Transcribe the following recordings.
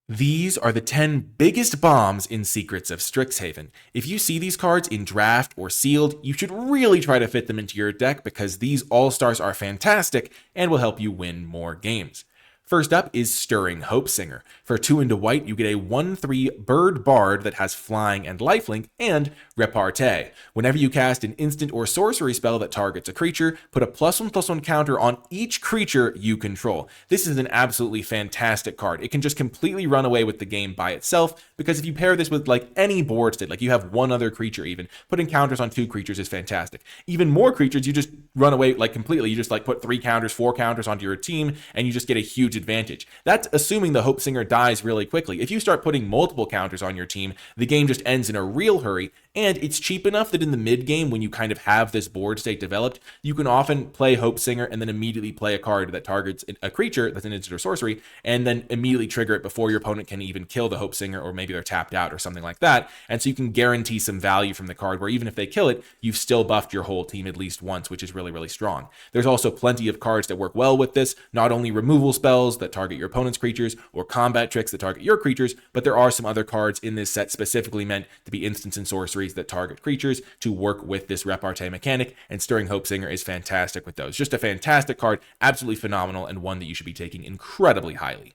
These are the 10 biggest bombs in Secrets of Strixhaven. If you see these cards in draft or sealed, you should really try to fit them into your deck because these all-stars are fantastic and will help you win more games. First up is Stirring Hopesinger. For 2 into white, you get a 1/3 bird bard that has flying and lifelink, and repartee. Whenever you cast an instant or sorcery spell that targets a creature, put a +1/+1 counter on each creature you control. This is an absolutely fantastic card. It can just completely run away with the game by itself, because if you pair this with like any board state, like you have one other creature even, putting counters on 2 creatures is fantastic. Even more creatures, you just run away like completely. You just like put 3 counters, 4 counters onto your team, and you just get a huge advantage. That's assuming the Hopesinger dies really quickly. If you start putting multiple counters on your team, the game just ends in a real hurry, and it's cheap enough that in the mid game, when you kind of have this board state developed, you can often play Hopesinger and then immediately play a card that targets a creature that's an instant or sorcery, and then immediately trigger it before your opponent can even kill the Hopesinger, or maybe they're tapped out or something like that. And so you can guarantee some value from the card where even if they kill it, you've still buffed your whole team at least once, which is really, really strong. There's also plenty of cards that work well with this, not only removal spells that target your opponent's creatures or combat tricks that target your creatures, but there are some other cards in this set specifically meant to be instants and sorceries that target creatures to work with this repartee mechanic, and Stirring Hopesinger is fantastic with those. Just a fantastic card, absolutely phenomenal, and one that you should be taking incredibly highly.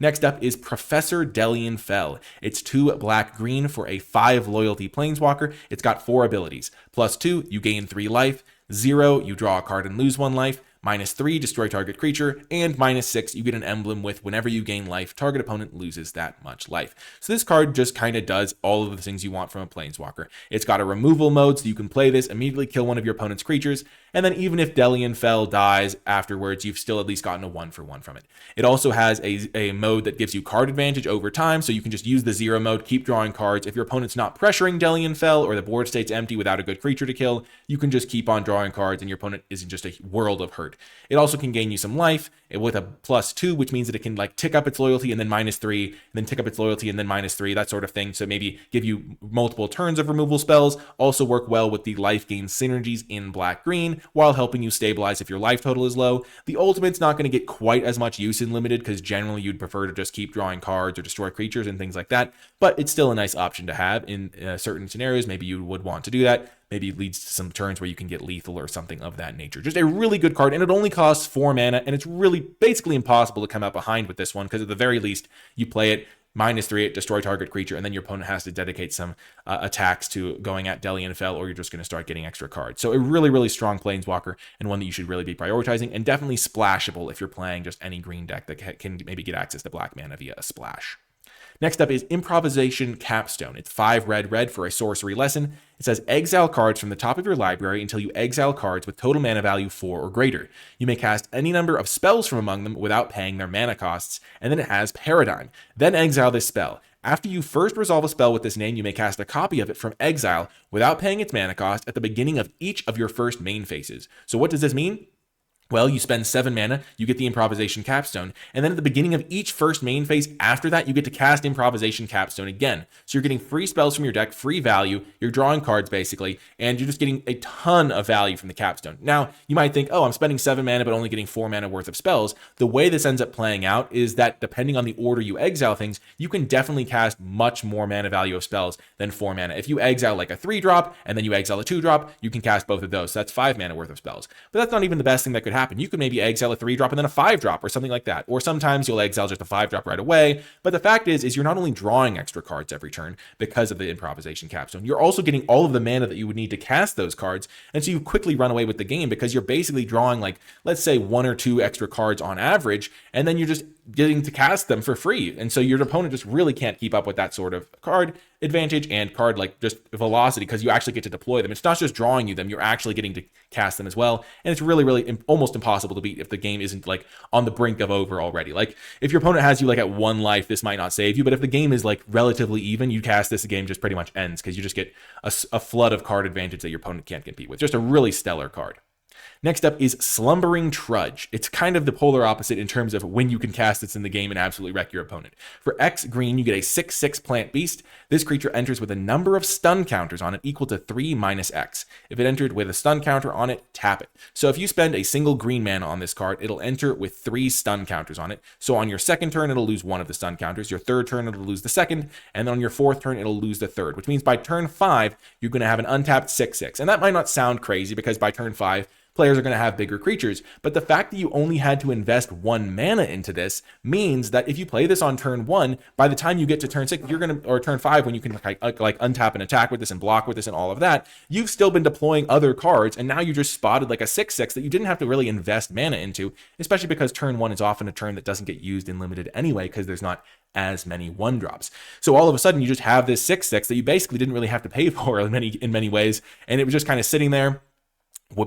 Next up is Professor Delian Fell. It's 2 black-green for a 5 loyalty planeswalker. It's got 4 abilities. +2, you gain 3 life. 0, you draw a card and lose 1 life. -3, destroy target creature, and -6, you get an emblem with whenever you gain life, target opponent loses that much life. So this card just kind of does all of the things you want from a planeswalker. It's got a removal mode, so you can play this, immediately kill one of your opponent's creatures, and then even if Delian Fell dies afterwards, you've still at least gotten a 1-for-1 from it. It also has a mode that gives you card advantage over time, so you can just use the 0 mode, keep drawing cards. If your opponent's not pressuring Delian Fell, or the board state's empty without a good creature to kill, you can just keep on drawing cards, and your opponent is in just a world of hurt. It also can gain you some life with a +2, which means that it can like tick up its loyalty and then -3, and then tick up its loyalty and then -3, that sort of thing. So maybe give you multiple turns of removal spells. Also work well with the life gain synergies in black-green while helping you stabilize if your life total is low. The ultimate's not going to get quite as much use in limited because generally you'd prefer to just keep drawing cards or destroy creatures and things like that, but it's still a nice option to have in certain scenarios. Maybe you would want to do that. Maybe it leads to some turns where you can get lethal or something of that nature. Just a really good card, and it only costs 4 mana, and it's really basically impossible to come out behind with this one, because at the very least, you play it, -3 it, destroy target creature, and then your opponent has to dedicate some attacks to going at Delian Fell, or you're just going to start getting extra cards. So a really, really strong planeswalker, and one that you should really be prioritizing, and definitely splashable if you're playing just any green deck that can maybe get access to black mana via a splash. Next up is Improvisation Capstone. It's 5 red for a sorcery lesson. It says exile cards from the top of your library until you exile cards with total mana value 4 or greater. You may cast any number of spells from among them without paying their mana costs, and then it has Paradigm. Then exile this spell. After you first resolve a spell with this name, you may cast a copy of it from exile without paying its mana cost at the beginning of each of your first main phases. So what does this mean? Well, you spend 7 mana, you get the Improvisation Capstone, and then at the beginning of each first main phase after that, you get to cast Improvisation Capstone again. So you're getting free spells from your deck, free value, you're drawing cards basically, and you're just getting a ton of value from the Capstone. Now, you might think, oh, I'm spending 7 mana but only getting 4 mana worth of spells. The way this ends up playing out is that depending on the order you exile things, you can definitely cast much more mana value of spells than 4 mana. If you exile like a 3-drop and then you exile a 2-drop, you can cast both of those. So that's 5 mana worth of spells. But that's not even the best thing that could happen. You could maybe exile a 3-drop and then a 5-drop or something like that. Or sometimes you'll exile just a 5-drop right away. But the fact is you're not only drawing extra cards every turn because of the Improvisation Capstone, you're also getting all of the mana that you would need to cast those cards. And so you quickly run away with the game because you're basically drawing like, let's say 1 or 2 extra cards on average, and then you're just getting to cast them for free. And so your opponent just really can't keep up with that sort of card advantage and card like just velocity, because you actually get to deploy them. It's not just drawing you them, you're actually getting to cast them as well. And it's really, really almost impossible to beat if the game isn't like on the brink of over already. Like if your opponent has you like at 1 life, this might not save you, but if the game is like relatively even, you cast this, the game just pretty much ends because you just get a flood of card advantage that your opponent can't compete with. Just a really stellar card. Next up is Slumbering Trudge. It's kind of the polar opposite in terms of when you can cast this in the game and absolutely wreck your opponent. For X green, you get a 6/6 plant beast. This creature enters with a number of stun counters on it equal to 3 minus X. If it entered with a stun counter on it, tap it. So if you spend a single green mana on this card, it'll enter with 3 stun counters on it. So on your second turn, it'll lose one of the stun counters. Your third turn, it'll lose the second. And then on your fourth turn, it'll lose the third, which means by turn 5, you're going to have an untapped 6/6. And that might not sound crazy because by turn 5, players are going to have bigger creatures, but the fact that you only had to invest 1 mana into this means that if you play this on turn 1, by the time you get to turn 6, or turn 5, when you can like untap and attack with this and block with this and all of that, you've still been deploying other cards, and now you just spotted like a 6/6 that you didn't have to really invest mana into, especially because turn 1 is often a turn that doesn't get used in limited anyway, because there's not as many 1-drops. So all of a sudden, you just have this 6/6 that you basically didn't really have to pay for in many ways, and it was just kind of sitting there,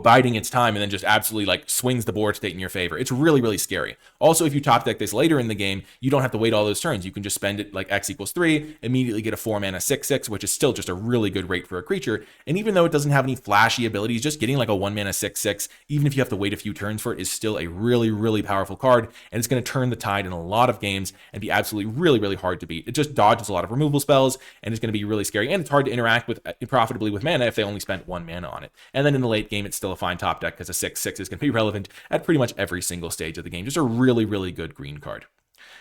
biding its time, and then just absolutely like swings the board state in your favor. It's really, really scary. Also, if you top deck this later in the game, you don't have to wait all those turns. You can just spend it like X equals 3, immediately get a 4 mana 6/6, which is still just a really good rate for a creature. And even though it doesn't have any flashy abilities, just getting like a 1 mana 6/6, even if you have to wait a few turns for it, is still a really, really powerful card. And it's going to turn the tide in a lot of games and be absolutely really, really hard to beat. It just dodges a lot of removal spells, and it's going to be really scary. And it's hard to interact with profitably with mana if they only spent 1 mana on it. And then in the late game, it's still a fine top deck because a 6/6 is going to be relevant at pretty much every single stage of the game. Just a really, really good green card.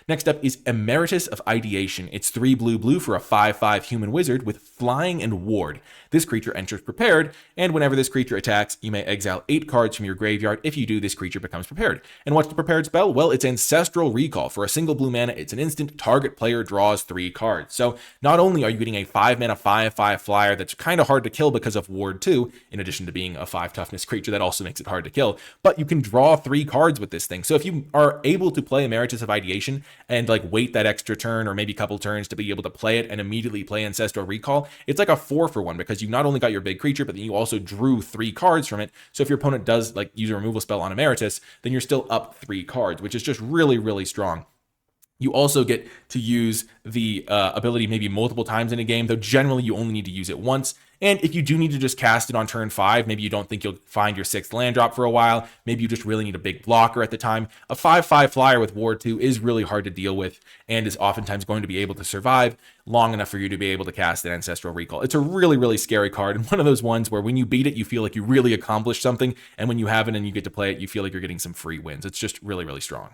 Next up is Emeritus of Ideation. It's 3 blue for a 5/5 human wizard with flying and ward. This creature enters prepared, and whenever this creature attacks, you may exile 8 cards from your graveyard. If you do, this creature becomes prepared. And what's the prepared spell? Well, it's Ancestral Recall. For a single blue mana, it's an instant. Target player draws 3 cards. So not only are you getting a 5 mana 5/5 flyer that's kind of hard to kill because of ward 2, in addition to being a 5 toughness creature that also makes it hard to kill, but you can draw 3 cards with this thing. So if you are able to play Emeritus of Ideation and like wait that extra turn or maybe a couple turns to be able to play it and immediately play Ancestral Recall, it's like a 4-for-1 because you not only got your big creature, but then you also drew 3 cards from it. So if your opponent does like use a removal spell on Emeritus, then you're still up 3 cards, which is just really, really strong. You also get to use the ability maybe multiple times in a game, though generally you only need to use it once. And if you do need to just cast it on turn 5, maybe you don't think you'll find your 6th land drop for a while, maybe you just really need a big blocker at the time, a 5/5 flyer with ward 2 is really hard to deal with and is oftentimes going to be able to survive long enough for you to be able to cast an Ancestral Recall. It's a really, really scary card, and one of those ones where when you beat it, you feel like you really accomplished something, and when you have it and you get to play it, you feel like you're getting some free wins. It's just really, really strong.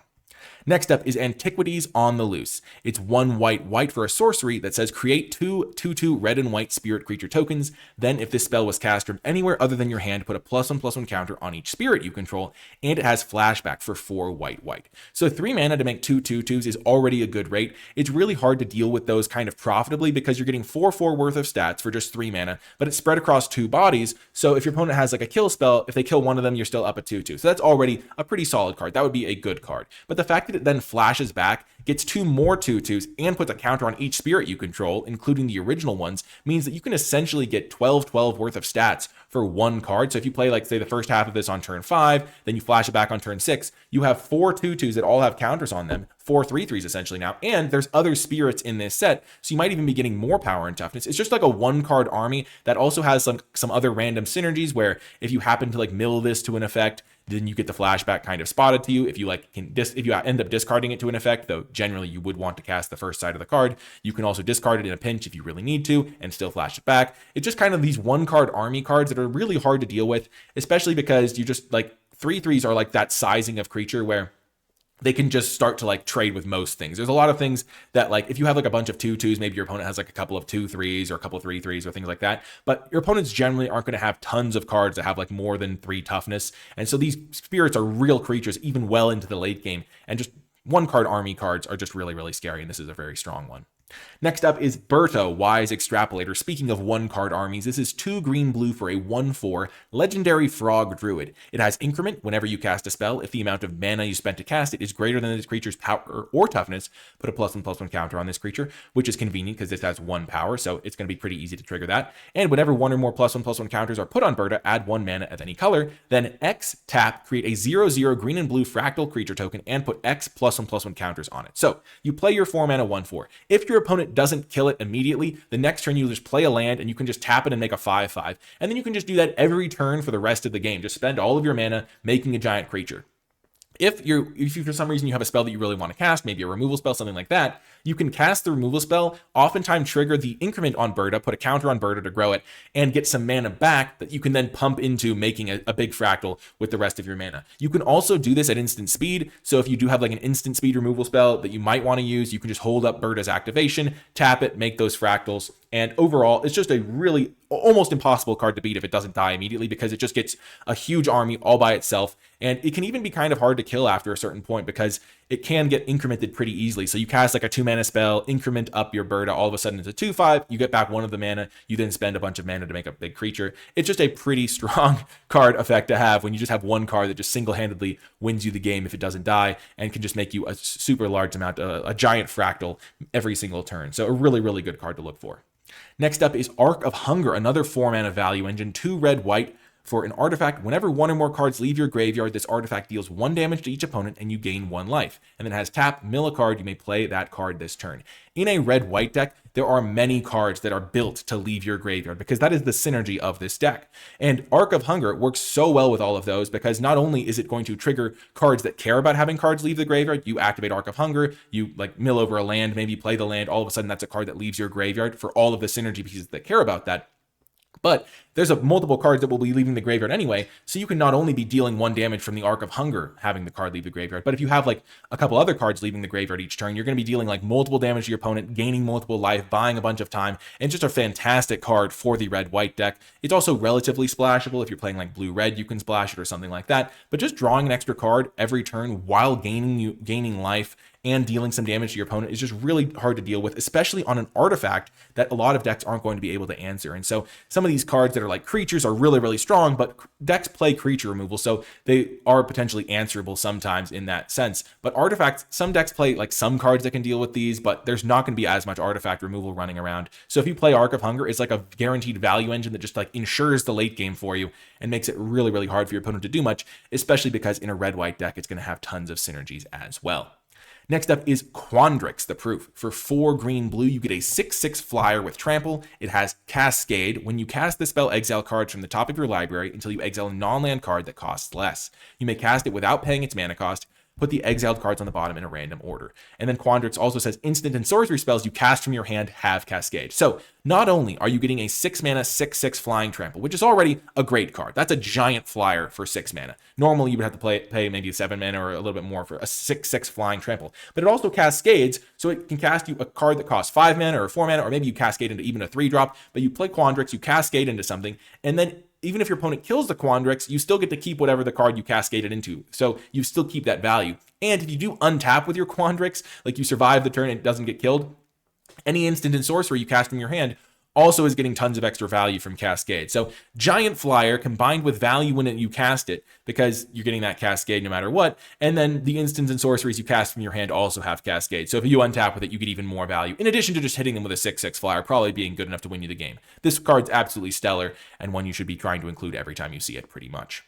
Next up is Antiquities on the Loose. It's 1 white for a sorcery that says create 2 2/2 red and white spirit creature tokens. Then if this spell was cast from anywhere other than your hand, put a +1/+1 counter on each spirit you control, and it has flashback for 4 white. So 3 mana to make 2 2/2s is already a good rate. It's really hard to deal with those kind of profitably because you're getting 4/4 worth of stats for just 3 mana, but it's spread across 2 bodies. So if your opponent has like a kill spell, if they kill one of them, you're still up at 2/2. So that's already a pretty solid card. That would be a good card. But the fact that it then flashes back, gets 2 more 2/2s, and puts a counter on each spirit you control, including the original ones, means that you can essentially get 12 worth of stats for 1 card. So if you play, like, say, the first half of this on turn 5, then you flash it back on turn 6, you have 4 2/2s that all have counters on them, 4 3/3s essentially now, and there's other spirits in this set, so you might even be getting more power and toughness. It's just like a 1-card army that also has some other random synergies where if you happen to like mill this to an effect, then you get the flashback kind of spotted to you. If you if you end up discarding it to an effect, though generally you would want to cast the first side of the card, you can also discard it in a pinch if you really need to and still flash it back. It's just kind of these 1-card army cards that are really hard to deal with, especially because you just like 3/3s are like that sizing of creature where they can just start to like trade with most things. There's a lot of things that like if you have like a bunch of 2/2s, maybe your opponent has like a couple of 2/3s or a couple of 3/3s or things like that. But your opponents generally aren't going to have tons of cards that have like more than 3 toughness. And so these spirits are real creatures even well into the late game. And just 1-card army cards are just really, really scary. And this is a very strong one. Next up is Berto, Wise Extrapolator. Speaking of 1-card armies, this is 2 green-blue for a 1/4 legendary frog druid. It has increment whenever you cast a spell. If the amount of mana you spent to cast it is greater than this creature's power or toughness, put a +1/+1 counter on this creature, which is convenient because this has 1 power, so it's going to be pretty easy to trigger that. And whenever 1 or more +1/+1 counters are put on Berta, add 1 mana of any color, then X tap, create a 0/0 green and blue fractal creature token, and put X +1/+1 counters on it. So you play your 4 mana 1/4. If your opponent doesn't kill it immediately, the next turn you just play a land and you can just tap it and make a 5/5. And then you can just do that every turn for the rest of the game. Just spend all of your mana making a giant creature. If you for some reason you have a spell that you really want to cast, maybe a removal spell, something like that, you can cast the removal spell, oftentimes trigger the increment on Berta, put a counter on Berta to grow it, and get some mana back that you can then pump into making a big fractal with the rest of your mana. You can also do this at instant speed, so if you do have like an instant speed removal spell that you might want to use, you can just hold up Berta's activation, tap it, make those fractals, and overall, it's just a really almost impossible card to beat if it doesn't die immediately, because it just gets a huge army all by itself. And it can even be kind of hard to kill after a certain point because it can get incremented pretty easily. So you cast like a 2-mana spell, increment up your Berta, all of a sudden it's a 2/5, you get back one of the mana, you then spend a bunch of mana to make a big creature. It's just a pretty strong card effect to have when you just have one card that just single-handedly wins you the game if it doesn't die, and can just make you a super large amount, a giant fractal every single turn. So a really, really good card to look for. Next up is Arc of Hunger, another 4-mana value engine, 2 red-white. For an artifact, whenever one or more cards leave your graveyard, this artifact deals 1 damage to each opponent and you gain 1 life. And then it has tap, mill a card, you may play that card this turn. In a red-white deck, there are many cards that are built to leave your graveyard because that is the synergy of this deck. And Arc of Hunger works so well with all of those because not only is it going to trigger cards that care about having cards leave the graveyard, you activate Arc of Hunger, you like mill over a land, maybe play the land, all of a sudden that's a card that leaves your graveyard for all of the synergy pieces that care about that. But there's multiple cards that will be leaving the graveyard anyway, so you can not only be dealing 1 damage from the Arc of Hunger having the card leave the graveyard, but if you have like a couple other cards leaving the graveyard each turn, you're going to be dealing like multiple damage to your opponent, gaining multiple life, buying a bunch of time, and just a fantastic card for the red-white deck. It's also relatively splashable. If you're playing like blue-red, you can splash it or something like that, but just drawing an extra card every turn while gaining life and dealing some damage to your opponent is just really hard to deal with, especially on an artifact that a lot of decks aren't going to be able to answer. And so some of these cards that are like creatures are really, really strong, but decks play creature removal, so they are potentially answerable sometimes in that sense. But artifacts, some decks play like some cards that can deal with these, but there's not going to be as much artifact removal running around. So if you play Arc of Hunger, it's like a guaranteed value engine that just like ensures the late game for you and makes it really, really hard for your opponent to do much, especially because in a red-white deck, it's going to have tons of synergies as well. Next up is Quandrix, the proof. For 4 green-blue, you get a 6/6 flyer with trample. It has Cascade. When you cast the spell, exile cards from the top of your library until you exile a non-land card that costs less. You may cast it without paying its mana cost. Put the exiled cards on the bottom in a random order. And then Quandrix also says instant and sorcery spells you cast from your hand have Cascade. So not only are you getting a 6-mana 6/6 flying trample, which is already a great card. That's a giant flyer for 6 mana. Normally you would have to pay maybe 7 mana or a little bit more for a 6/6 flying trample. But it also cascades, so it can cast you a card that costs 5 mana or 4 mana, or maybe you cascade into even a 3-drop, but you play Quandrix, you cascade into something, and then even if your opponent kills the Quandrix, you still get to keep whatever the card you cascaded into. So you still keep that value. And if you do untap with your Quandrix, like you survive the turn and it doesn't get killed, any instant and sorcery you cast from your hand also is getting tons of extra value from Cascade. So giant flyer combined with value when you cast it, because you're getting that Cascade no matter what, and then the instants and sorceries you cast from your hand also have Cascade. So if you untap with it, you get even more value, in addition to just hitting them with a 6/6 flyer, probably being good enough to win you the game. This card's absolutely stellar, and one you should be trying to include every time you see it, pretty much.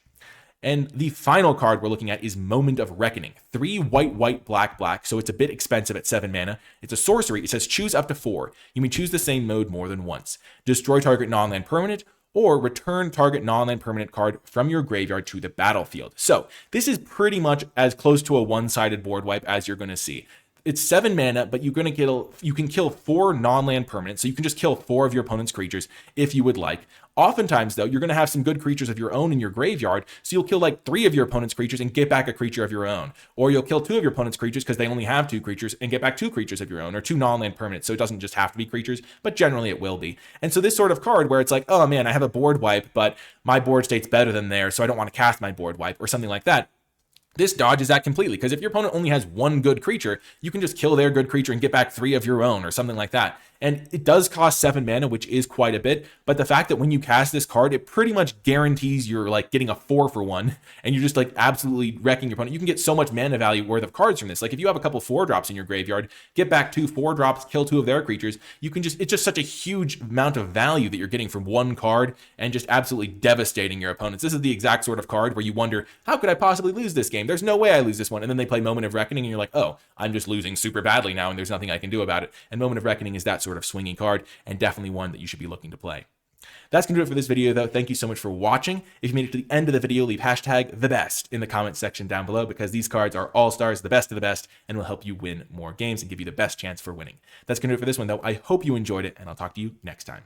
And the final card we're looking at is Moment of Reckoning. 3 white, black, so it's a bit expensive at 7 mana. It's a sorcery. It says choose up to 4. You may choose the same mode more than once. Destroy target non-land permanent, or return target non-land permanent card from your graveyard to the battlefield. So this is pretty much as close to a one-sided board wipe as you're going to see. It's 7 mana, but you can kill 4 non-land permanents, so you can just kill 4 of your opponent's creatures if you would like. Oftentimes, though, you're going to have some good creatures of your own in your graveyard, so you'll kill like 3 of your opponent's creatures and get back a creature of your own. Or you'll kill 2 of your opponent's creatures because they only have 2 creatures and get back 2 creatures of your own, or 2 non-land permanents, so it doesn't just have to be creatures, but generally it will be. And so this sort of card where it's like, oh man, I have a board wipe, but my board state's better than theirs, so I don't want to cast my board wipe, or something like that. This dodges that completely, because if your opponent only has 1 good creature, you can just kill their good creature and get back 3 of your own, or something like that. And it does cost 7 mana, which is quite a bit, but the fact that when you cast this card, it pretty much guarantees you're like getting a 4 for 1, and you're just like absolutely wrecking your opponent. You can get so much mana value worth of cards from this. Like if you have a couple 4-drops in your graveyard, get back 2 4-drops, kill 2 of their creatures, it's just such a huge amount of value that you're getting from 1 card, and just absolutely devastating your opponents. This is the exact sort of card where you wonder, how could I possibly lose this game? game. There's no way I lose this one. And then they play Moment of Reckoning, and you're like, oh, I'm just losing super badly now, and there's nothing I can do about it. And Moment of Reckoning is that sort of swinging card, and definitely one that you should be looking to play. That's going to do it for this video, though. Thank you so much for watching. If you made it to the end of the video, leave hashtag #TheBest in the comments section down below, because these cards are all-stars, the best of the best, and will help you win more games and give you the best chance for winning. That's going to do it for this one, though. I hope you enjoyed it, and I'll talk to you next time.